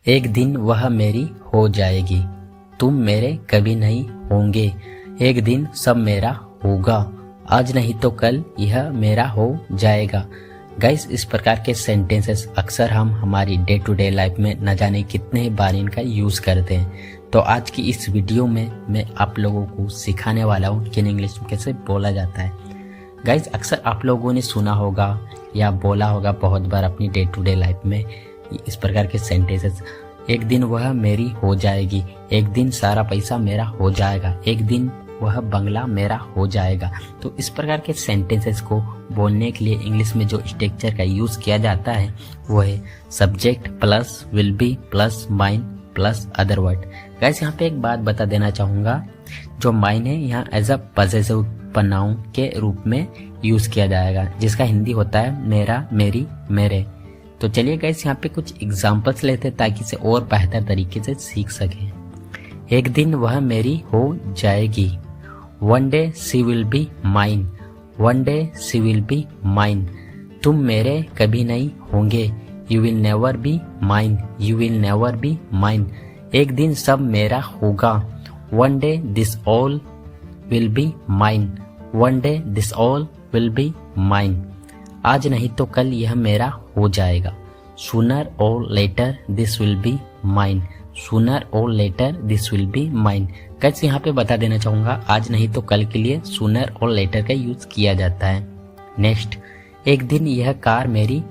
एक दिन वह मेरी हो जाएगी, तुम मेरे कभी नहीं होंगे। एक दिन सब मेरा होगा, आज नहीं तो कल यह मेरा हो जाएगा। गाइस, इस प्रकार के सेंटेंसेस अक्सर हम हमारी डे टू डे लाइफ में न जाने कितने बार इनका यूज़ करते हैं। तो आज की इस वीडियो में मैं आप लोगों को सिखाने वाला हूँ कि इंग्लिश में कैसे बोला जाता है। गाइस, अक्सर आप लोगों ने सुना होगा या बोला होगा बहुत बार अपनी डे टू डे लाइफ में इस प्रकार के सेंटेंसेस। एक दिन वह मेरी हो जाएगी, एक दिन सारा पैसा मेरा हो जाएगा, एक दिन वह बंगला मेरा हो जाएगा। तो इस प्रकार के सेंटेंसेस को बोलने के लिए इंग्लिश में जो स्ट्रक्चर का यूज़ किया जाता है वो है subject plus will be plus mine plus other word. Guys, यहाँ पे एक बात बता देना चाहूँगा, जो माइन है यहाँ एज अ पॉसेसिव प्रोनाउन के रूप में यूज़ किया जाएगा, जिसका हिंदी होता है मेरा, मेरी, मेरे। तो चलिए गाइस, यहाँ पे कुछ एग्जांपल्स लेते हैं ताकि इसे और बेहतर तरीके से सीख सकें। एक दिन वह मेरी हो जाएगी, one day she will be mine, one day she will be mine. तुम मेरे कभी नहीं होंगे, you will never be mine, you will never be mine. एक दिन सब मेरा होगा, one day this all will be mine, one day this all will be mine. आज नहीं तो कल यह मेरा हो जाएगा, sooner or later this will be mine, sooner or later this will be mine. कैसे यहाँ पे बता देना चाहूँगा, आज नहीं तो कल के लिए सूनर और लेटर का यूज किया जाता है। नेक्स्ट, एक दिन यह कार मेरी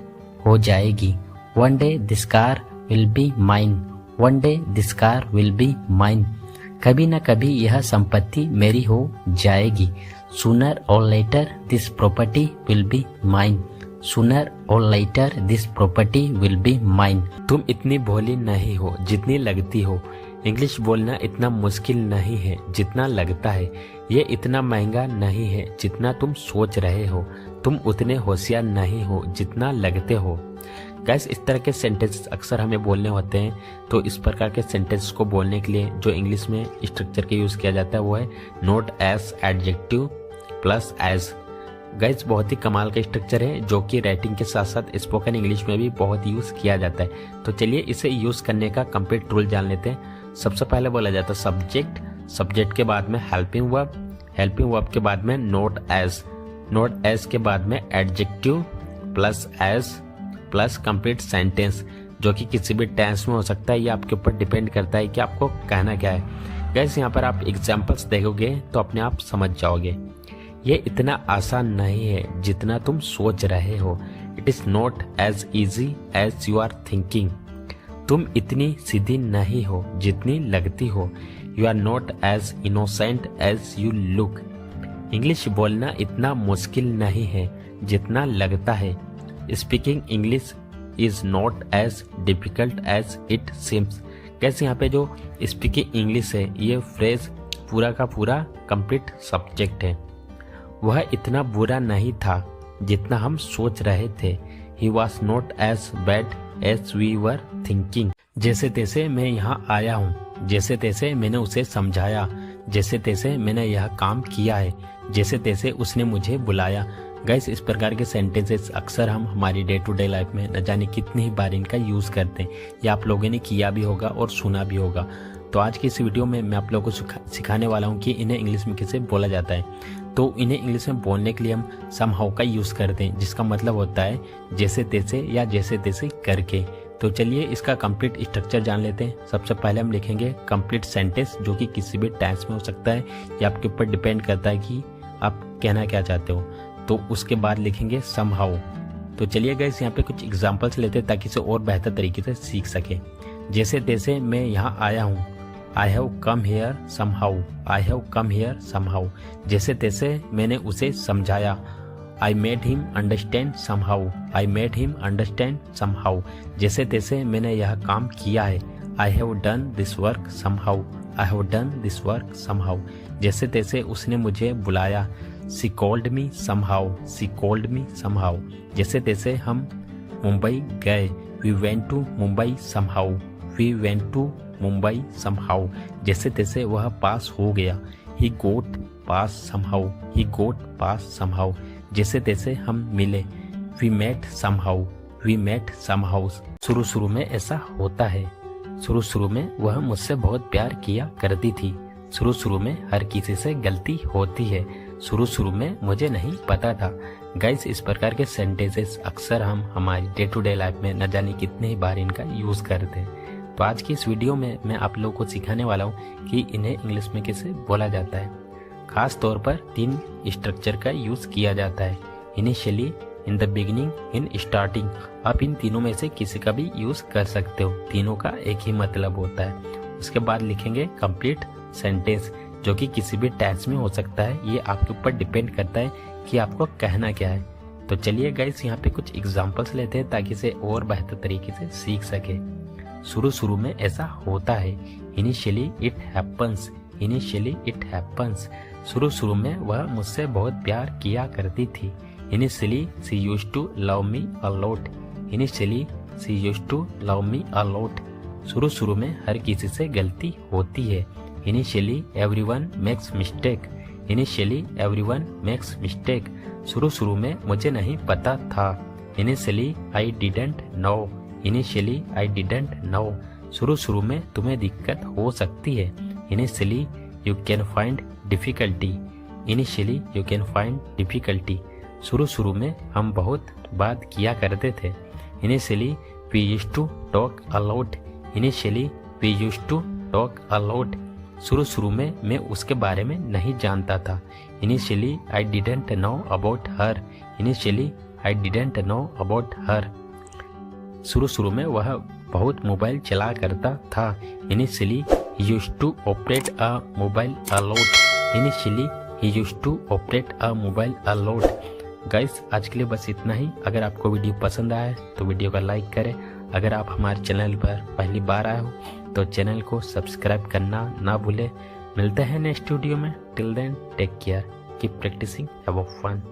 हो जाएगी, one day this car will be mine, one day this car will be mine. कभी न कभी यह संपत्ति मेरी हो जाएगी, sooner or later this property will be mine, sooner or later this property will be mine. तुम इतनी भोली नहीं हो जितनी लगती हो, इंग्लिश बोलना इतना मुश्किल नहीं है जितना लगता है, ये इतना महंगा नहीं है जितना तुम सोच रहे हो, तुम उतने होशियार नहीं हो जितना लगते हो। गाइस, इस तरह के सेंटेंस अक्सर हमें बोलने होते हैं। तो इस प्रकार के सेंटेंस को बोलने के लिए जो इंग्लिश में स्ट्रक्चर के यूज़ किया जाता है वो है not as adjective plus as. Guys, बहुत ही कमाल का स्ट्रक्चर है जो कि राइटिंग के साथ साथ स्पोकन इंग्लिश में भी बहुत यूज़ किया जाता है। तो चलिए इसे यूज़ करने का कंप्लीट रूल जान लेते हैं। सबसे पहले बोला जाता है सब्जेक्ट, सब्जेक्ट के बाद में हेल्पिंग वर्ब, हेल्पिंग वर्ब के बाद में नोट एज, नोट एज के बाद में adjective plus as plus complete sentence, जो कि किसी भी टेंस में हो सकता है। ये आपके ऊपर डिपेंड करता है कि आपको कहना क्या है। गाइस, यहाँ पर आप एग्जाम्पल्स देखोगे तो अपने आप समझ जाओगे। ये इतना आसान नहीं है जितना तुम सोच रहे हो, it is not as easy as you are thinking. तुम इतनी सीधी नहीं हो जितनी लगती हो, you are not as innocent as you look. English बोलना इतना मुश्किल नहीं है जितना लगता है, speaking English is not as difficult as it seems. कैसे यहाँ पे जो स्पीकिंग इंग्लिश है ये फ्रेज पूरा का पूरा कंप्लीट सब्जेक्ट है। वह इतना बुरा नहीं था जितना हम सोच रहे थे, he was not as bad as we were thinking. जैसे तैसे मैं यहाँ आया हूँ, जैसे तैसे मैंने उसे समझाया, जैसे तैसे मैंने यह काम किया है, जैसे तैसे उसने मुझे बुलाया। गाइस, इस प्रकार के सेंटेंसेस अक्सर हम हमारी डे टू डे लाइफ में न जाने कितनी ही बार इनका यूज़ करते हैं, या आप लोगों ने किया भी होगा और सुना भी होगा। तो आज की इस वीडियो में मैं आप लोगों को सिखाने वाला हूँ कि इन्हें इंग्लिश में कैसे बोला जाता है। तो इन्हें इंग्लिश में बोलने के लिए हम समहाउ का यूज़ करते हैं, जिसका मतलब होता है जैसे तैसे या जैसे तैसे करके। तो चलिए इसका कंप्लीट स्ट्रक्चर जान लेते हैं। सबसे पहले हम लिखेंगे कंप्लीट सेंटेंस, जो कि किसी भी टेंस में हो सकता है, या आपके ऊपर डिपेंड करता है कि आप कहना क्या चाहते हो। तो उसके बाद लिखेंगे समहाउ। तो चलिए गाइस, यहाँ पे कुछ एग्जांपल्स लेते हैं ताकि इसे और बेहतर तरीके से सीख सके। जैसे तैसे मैं यहाँ आया हूँ, I have come here somehow, I have come here somehow. जैसे तैसे मैंने उसे समझाया, I made him understand somehow, I made him understand somehow. जैसे तैसे मैंने यह काम किया है, I have done this work somehow, I have done this work somehow. जैसे तैसे उसने मुझे बुलाया, she called me somehow, she called me somehow. जैसे तैसे हम मुंबई गए, we went to Mumbai somehow, we went to Mumbai somehow. जैसे तैसे वह पास हो गया, ही गोट पास समहाउ, ही गोट पास समहाउ। जैसे तैसे हम मिले, we met somehow, we met somehow. शुरू में ऐसा होता है, शुरू शुरू में वह मुझसे बहुत प्यार किया करती थी। शुरू शुरू में हर किसी से गलती होती है। शुरू शुरू में मुझे नहीं पता था। गाइस, इस प्रकार के सेंटेंसेस अक्सर हम हमारी डे टू डे लाइफ में न जाने कितने ही बार इनका यूज करते हैं। तो आज की इस वीडियो में मैं आप लोगों को सिखाने वाला हूँ कि इन्हें इंग्लिश में कैसे बोला जाता है। खास तौर पर 3 स्ट्रक्चर का यूज किया जाता है। Initially, in the beginning, in starting. आप इन तीनों में से किसी का भी यूज कर सकते हो। तीनों का एक ही मतलब होता है। उसके बाद लिखेंगे कंप्लीट सेंटेंस, जो कि किसी भी टेंस में हो सकता है। ये आपके ऊपर डिपेंड करता है कि आपको कहना क्या है। तो चलिए गाइस, यहाँ पे कुछ एग्जांपल्स लेते हैं ताकि इसे और बेहतर तरीके से सीख सके। शुरू शुरू में ऐसा होता है। Initially it happens. Initially it happens. शुरू शुरू में वह मुझसे बहुत प्यार किया करती थी। Initially she used to love me a lot. Initially she used to love me a lot. शुरू शुरू में हर किसी से गलती होती है। Initially everyone makes mistake. Initially everyone makes mistake. शुरू शुरू में मुझे नहीं पता था। Initially I didn't know. Initially I didn't know. शुरू शुरू में तुम्हें दिक्कत हो सकती है। Initially you can find difficulty. Initially you can find difficulty. शुरू शुरू में हम बहुत बात किया करते थे। Initially we used to talk a lot. Initially we used to talk a lot. शुरू शुरू में मैं उसके बारे में नहीं जानता था। Initially I didn't know about her. Initially I didn't know about her. शुरू शुरू में वह बहुत मोबाइल चला करता था। Initially he used to operate a mobile a lot. Initially he used to operate a mobile a lot. Guys, आज के लिए बस इतना ही। अगर आपको वीडियो पसंद आया तो वीडियो को लाइक करें। अगर आप हमारे चैनल पर पहली बार आए हो तो चैनल को सब्सक्राइब करना ना भूलें। मिलते हैं नेक्स्ट वीडियो में। Till then take care, keep practising, have fun.